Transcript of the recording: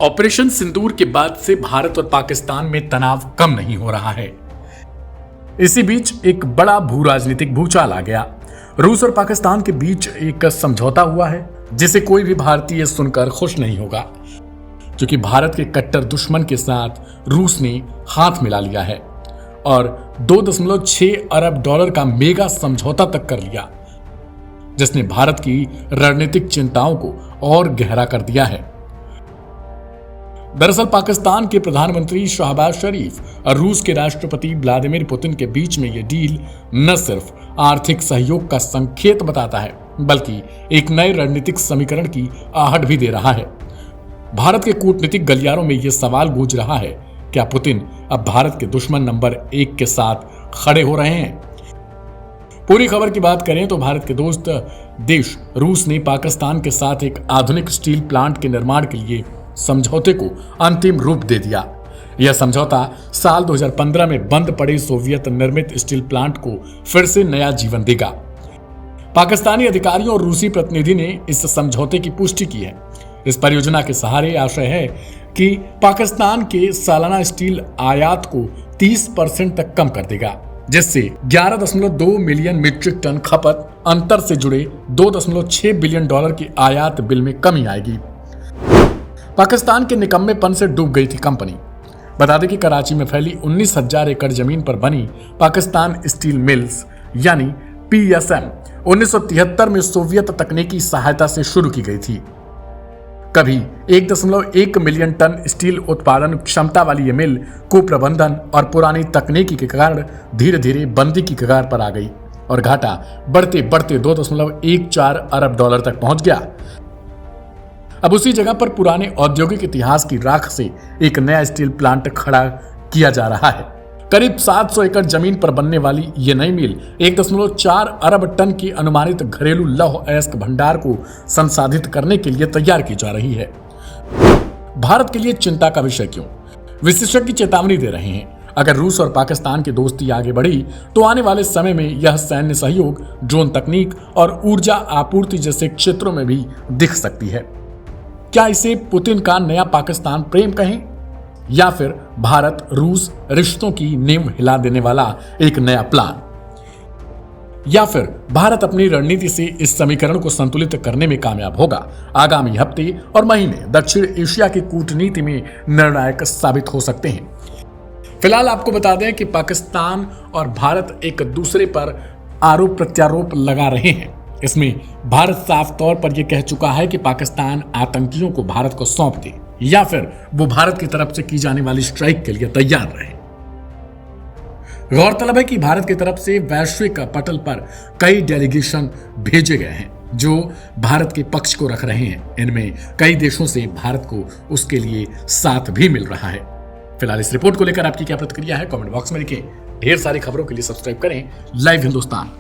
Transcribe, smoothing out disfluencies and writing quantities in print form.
Operation सिंदूर के बाद से भारत और पाकिस्तान में तनाव कम नहीं हो रहा है। इसी बीच एक बड़ा भू राजनीतिक भूचाल आ गया। रूस और पाकिस्तान के बीच एक समझौता हुआ है जिसे कोई भी भारतीय सुनकर खुश नहीं होगा, क्योंकि भारत के कट्टर दुश्मन के साथ रूस ने हाथ मिला लिया है और 2.6 अरब डॉलर का मेगा समझौता तक कर लिया, जिसने भारत की रणनीतिक चिंताओं को और गहरा कर दिया है। दरअसल पाकिस्तान के प्रधानमंत्री शहबाज शरीफ और रूस के राष्ट्रपति व्लादिमीर पुतिन के बीच में यह डील न सिर्फ आर्थिक सहयोग का संकेत बताता है, बल्कि एक नए रणनीतिक समीकरण की आहट भी दे रहा है। भारत के कूटनीतिक गलियारों में यह सवाल गूंज रहा है, क्या पुतिन अब भारत के दुश्मन नंबर 1 के साथ खड़े हो रहे हैं? पूरी खबर की बात करें तो भारत के दोस्त देश रूस ने पाकिस्तान के साथ एक आधुनिक स्टील प्लांट के निर्माण के लिए समझौते को अंतिम रूप दे दिया। यह समझौता साल 2015 में बंद पड़े सोवियत निर्मित स्टील प्लांट को फिर से नया जीवन देगा। पाकिस्तानी अधिकारियों और रूसी प्रतिनिधि ने इस समझौते की पुष्टि की है। इस परियोजना के सहारे आशय है कि पाकिस्तान के सालाना स्टील आयात को 30% तक कम कर देगा, जिससे 11.2 मिलियन मीट्रिक टन खपत अंतर से जुड़े 2.6 बिलियन डॉलर की आयात बिल में कमी आएगी। पाकिस्तान के निकम्मेपन से डूब गई थी कंपनी। बता दें कि कराची में फैली 19,000 एकड़ जमीन पर बनी पाकिस्तान स्टील मिल्स यानी PSM 1973 में सोवियत तकनीकी सहायता से शुरू की गई थी। कभी 1.1 मिलियन टन स्टील उत्पादन क्षमता वाली ये मिल कुप्रबंधन और पुरानी तकनीकी के कारण धीरे धीरे बंदी की कगार पर आ गई और घाटा बढ़ते बढ़ते 2.14 अरब डॉलर तक पहुंच गया। अब उसी जगह पर पुराने औद्योगिक इतिहास की राख से एक नया स्टील प्लांट खड़ा किया जा रहा है। करीब 700 एकड़ जमीन पर बनने वाली यह नई मिल 1.4 अरब टन की अनुमानित घरेलू लौह अयस्क भंडार को संसाधित करने के लिए तैयार की जा रही है। भारत के लिए चिंता का विषय क्यों? विशेषज्ञ चेतावनी दे रहे हैं, अगर रूस और पाकिस्तान की दोस्ती आगे बढ़ी तो आने वाले समय में यह सैन्य सहयोग, ड्रोन तकनीक और ऊर्जा आपूर्ति जैसे क्षेत्रों में भी दिख सकती है। क्या इसे पुतिन का नया पाकिस्तान प्रेम कहें, या फिर भारत रूस रिश्तों की नींव हिला देने वाला एक नया प्लान? या फिर भारत अपनी रणनीति से इस समीकरण को संतुलित करने में कामयाब होगा? आगामी हफ्ते और महीने दक्षिण एशिया की कूटनीति में निर्णायक साबित हो सकते हैं। फिलहाल आपको बता दें कि पाकिस्तान और भारत एक दूसरे पर आरोप प्रत्यारोप लगा रहे हैं। इसमें भारत साफ तौर पर यह कह चुका है कि पाकिस्तान आतंकियों को भारत को सौंप दे या फिर वो भारत की तरफ से की जाने वाली स्ट्राइक के लिए तैयार रहे। गौरतलब है कि भारत की तरफ से वैश्विक पटल पर कई डेलीगेशन भेजे गए हैं जो भारत के पक्ष को रख रहे हैं। इनमें कई देशों से भारत को उसके लिए साथ भी मिल रहा है। फिलहाल इस रिपोर्ट को लेकर आपकी क्या प्रतिक्रिया है, कमेंट बॉक्स में लिखें। ढेर सारी खबरों के लिए सब्सक्राइब करें लाइव हिंदुस्तान।